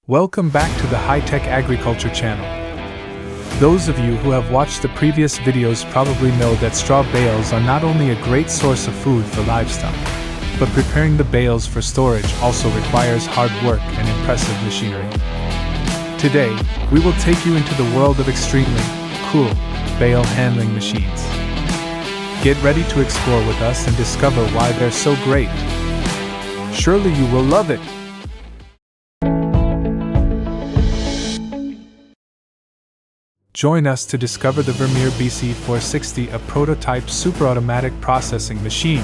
Welcome back to the High-Tech Agriculture channel. Those of you who have watched the previous videos probably know that straw bales are not only a great source of food for livestock, but preparing the bales for storage also requires hard work and impressive machinery. Today, we will take you into the world of extremely cool bale handling machines. Get ready to explore with us and discover why they're so great. Surely you will love it! Join us to discover the Vermeer BC 460, a prototype super-automatic processing machine.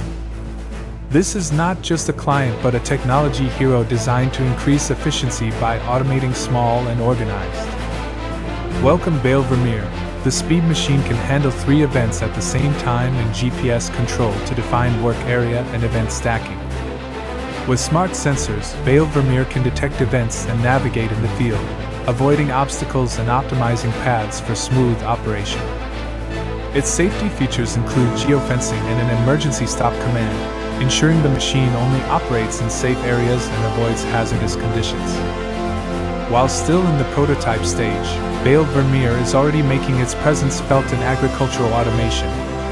This is not just a client but a technology hero designed to increase efficiency by automating small and organized. Welcome Bale Vermeer. The speed machine can handle 3 events at the same time and GPS control to define work area and event stacking. With smart sensors, Bale Vermeer can detect events and navigate in the field, avoiding obstacles and optimizing paths for smooth operation. Its safety features include geofencing and an emergency stop command, ensuring the machine only operates in safe areas and avoids hazardous conditions. While still in the prototype stage, Bale Vermeer is already making its presence felt in agricultural automation,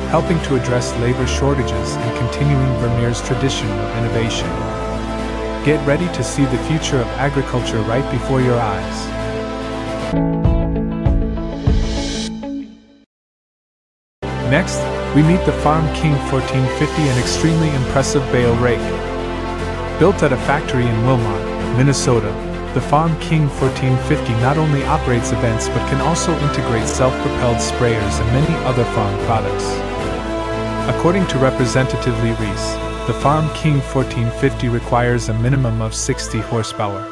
helping to address labor shortages and continuing Vermeer's tradition of innovation. Get ready to see the future of agriculture right before your eyes. Next, we meet the Farm King 1450, an extremely impressive bale rake. Built at a factory in Wilmot, Minnesota, the Farm King 1450 not only operates events but can also integrate self-propelled sprayers and many other farm products. According to Representative Lee Reese, the Farm King 1450 requires a minimum of 60 horsepower.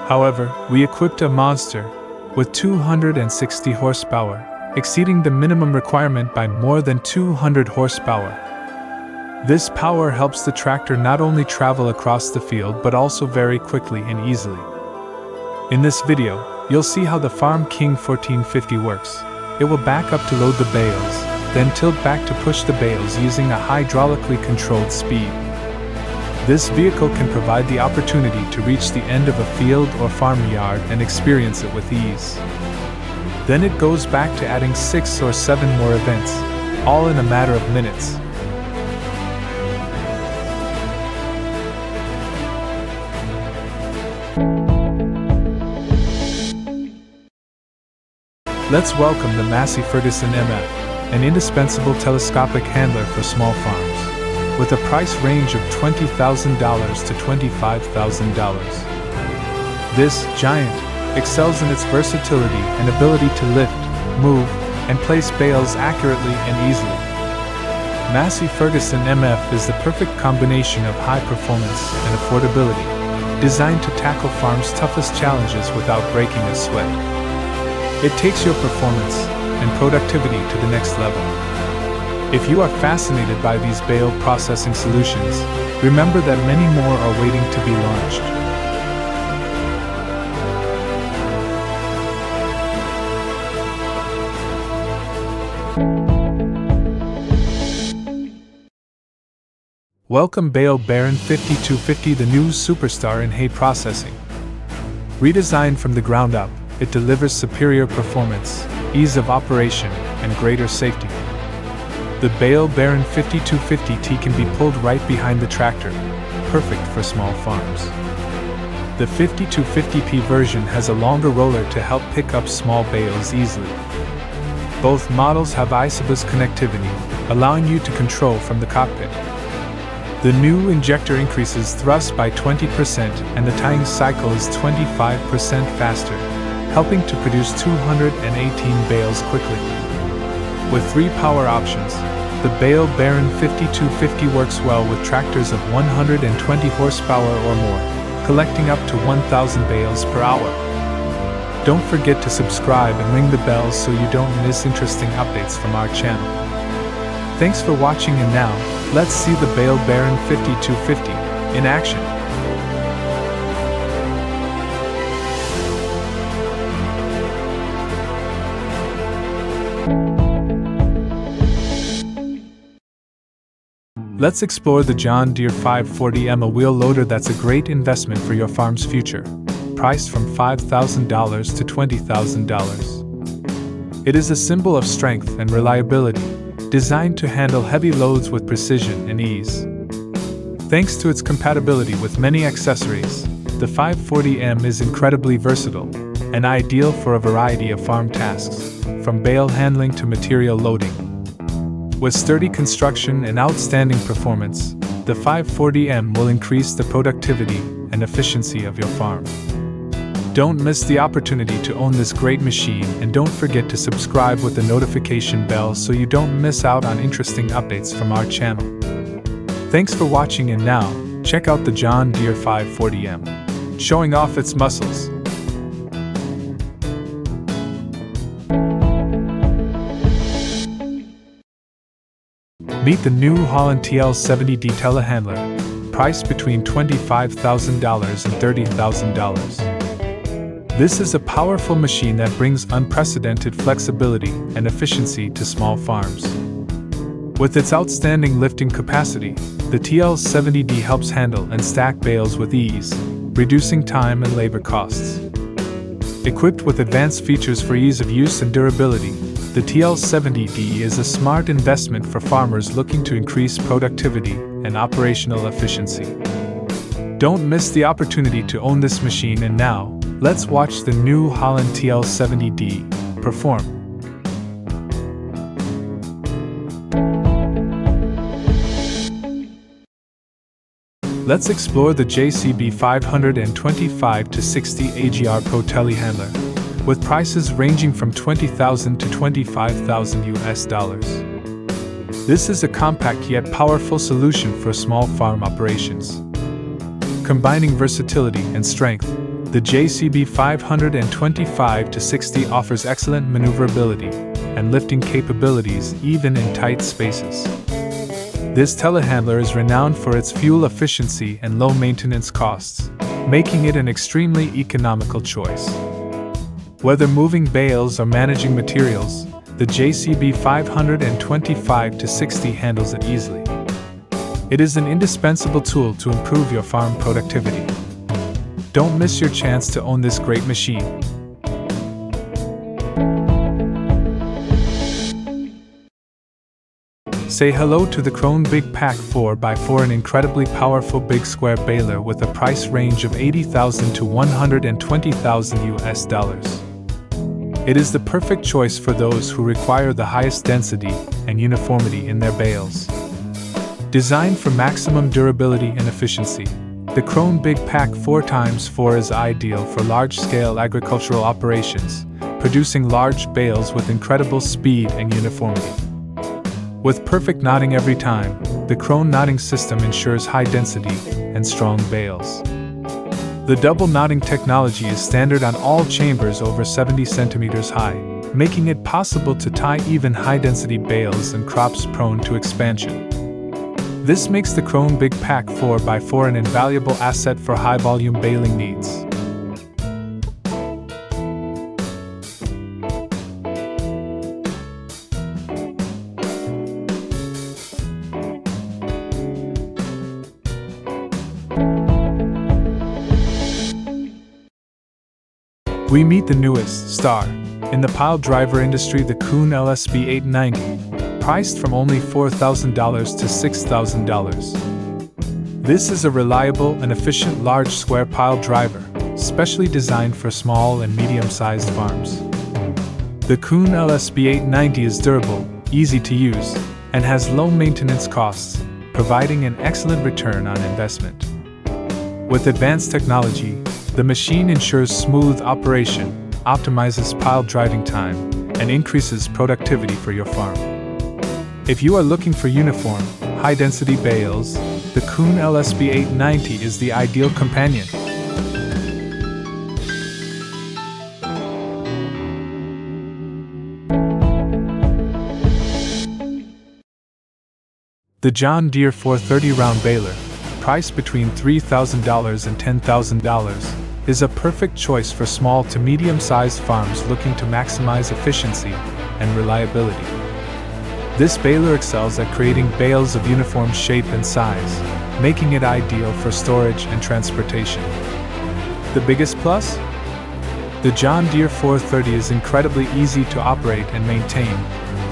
However, we equipped a monster with 260 horsepower, exceeding the minimum requirement by more than 200 horsepower. This power helps the tractor not only travel across the field but also very quickly and easily. In this video, you'll see how the Farm King 1450 works. It will back up to load the bales, then tilt back to push the bales using a hydraulically controlled speed. This vehicle can provide the opportunity to reach the end of a field or farmyard and experience it with ease. Then it goes back to adding 6 or 7 more events, all in a matter of minutes. Let's welcome the Massey Ferguson MF, an indispensable telescopic handler for small farms, with a price range of $20,000 to $25,000. This giant excels in its versatility and ability to lift, move, and place bales accurately and easily. Massey Ferguson MF is the perfect combination of high performance and affordability, designed to tackle farms' toughest challenges without breaking a sweat. It takes your performance and productivity to the next level. If you are fascinated by these bale processing solutions, remember that many more are waiting to be launched. Welcome Bale Baron 5250, the new superstar in hay processing. Redesigned from the ground up, it delivers superior performance, ease of operation, and greater safety. The Bale Baron 5250T can be pulled right behind the tractor, perfect for small farms. The 5250P version has a longer roller to help pick up small bales easily. Both models have iSBus connectivity, allowing you to control from the cockpit. The new injector increases thrust by 20% and the tying cycle is 25% faster, helping to produce 218 bales quickly. With 3 power options, the Bale Baron 5250 works well with tractors of 120 horsepower or more, collecting up to 1,000 bales per hour. Don't forget to subscribe and ring the bell so you don't miss interesting updates from our channel. Thanks for watching, and now, let's see the Bale Baron 5250 in action. Let's explore the John Deere 540M, a wheel loader that's a great investment for your farm's future. priced from $5,000 to $20,000. It is a symbol of strength and reliability, designed to handle heavy loads with precision and ease. Thanks to its compatibility with many accessories, the 540M is incredibly versatile and ideal for a variety of farm tasks, from bale handling to material loading. With sturdy construction and outstanding performance, the 540M will increase the productivity and efficiency of your farm. Don't miss the opportunity to own this great machine, and don't forget to subscribe with the notification bell so you don't miss out on interesting updates from our channel. Thanks for watching, and now, check out the John Deere 540M, showing off its muscles. Meet the new Holland TL 70D telehandler, priced between $25,000 and $30,000. This is a powerful machine that brings unprecedented flexibility and efficiency to small farms. With its outstanding lifting capacity, the TL 70D helps handle and stack bales with ease, reducing time and labor costs. Equipped with advanced features for ease of use and durability, the TL 70D is a smart investment for farmers looking to increase productivity and operational efficiency. Don't miss the opportunity to own this machine, and now, let's watch the new Holland TL 70D perform. Let's explore the JCB 525-60 AGR Pro Telehandler, with prices ranging from $20,000 to $25,000. This is a compact yet powerful solution for small farm operations. Combining versatility and strength, the JCB 525-60 offers excellent maneuverability and lifting capabilities even in tight spaces. This telehandler is renowned for its fuel efficiency and low maintenance costs, making it an extremely economical choice. Whether moving bales or managing materials, the JCB 525-60 handles it easily. It is an indispensable tool to improve your farm productivity. Don't miss your chance to own this great machine. Say hello to the Krone Big Pack 4x4, an incredibly powerful big square baler with a price range of $80,000 to $120,000. It is the perfect choice for those who require the highest density and uniformity in their bales. Designed for maximum durability and efficiency, the Krone Big Pack 4x4 is ideal for large-scale agricultural operations, producing large bales with incredible speed and uniformity. With perfect knotting every time, the Krone knotting system ensures high density and strong bales. The double knotting technology is standard on all chambers over 70 centimeters high, making it possible to tie even high-density bales and crops prone to expansion. This makes the Krone Big Pack 4x4 an invaluable asset for high-volume baling needs. We meet the newest star in the pile driver industry, the Kuhn LSB 890, priced from only $4,000 to $6,000. This is a reliable and efficient large square pile driver, specially designed for small and medium-sized farms. The Kuhn LSB 890 is durable, easy to use, and has low maintenance costs, providing an excellent return on investment. With advanced technology, the machine ensures smooth operation, optimizes pile driving time, and increases productivity for your farm. If you are looking for uniform, high-density bales, the Kuhn LSB 890 is the ideal companion. The John Deere 430 round baler, priced between $3,000 and $10,000, is a perfect choice for small to medium-sized farms looking to maximize efficiency and reliability. This baler excels at creating bales of uniform shape and size, making it ideal for storage and transportation. The biggest plus? The John Deere 430 is incredibly easy to operate and maintain,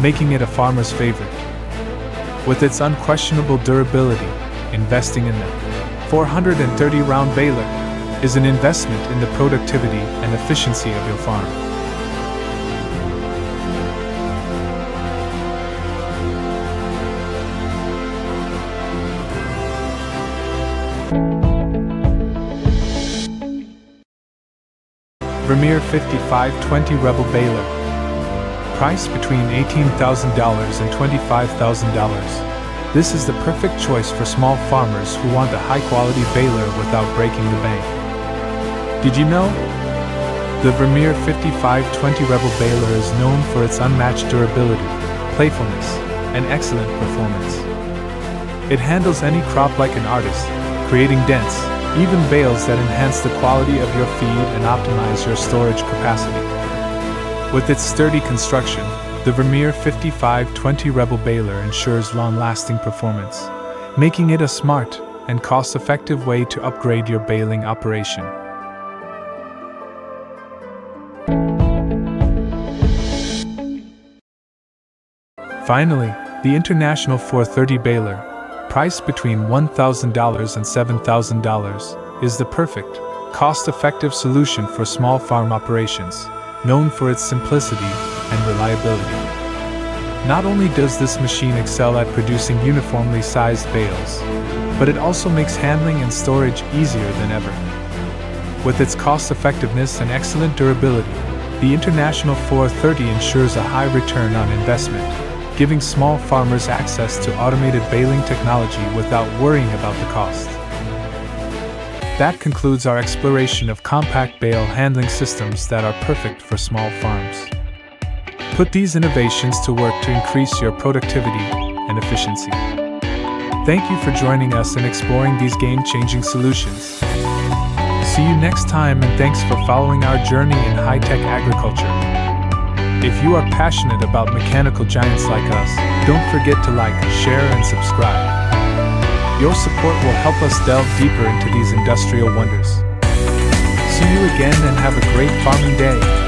making it a farmer's favorite. With its unquestionable durability, investing in the 430-round Baler is an investment in the productivity and efficiency of your farm. Vermeer 5520 Rebel Baler. Price between $18,000 and $25,000. This is the perfect choice for small farmers who want a high-quality baler without breaking the bank. Did you know? The Vermeer 5520 Rebel Baler is known for its unmatched durability, playfulness, and excellent performance. It handles any crop like an artist, creating dense, even bales that enhance the quality of your feed and optimize your storage capacity. With its sturdy construction, the Vermeer 5520 Rebel Baler ensures long-lasting performance, making it a smart and cost-effective way to upgrade your baling operation. Finally, the International 430 Baler, priced between $1,000 and $7,000, is the perfect, cost-effective solution for small farm operations, known for its simplicity and reliability. Not only does this machine excel at producing uniformly sized bales, but it also makes handling and storage easier than ever. With its cost-effectiveness and excellent durability, the International 430 ensures a high return on investment, giving small farmers access to automated baling technology without worrying about the cost. That concludes our exploration of compact bale handling systems that are perfect for small farms. Put these innovations to work to increase your productivity and efficiency. Thank you for joining us in exploring these game-changing solutions. See you next time, and thanks for following our journey in high-tech agriculture. If you are passionate about mechanical giants like us, don't forget to like, share, and subscribe. Your support will help us delve deeper into these industrial wonders. See you again and have a great farming day.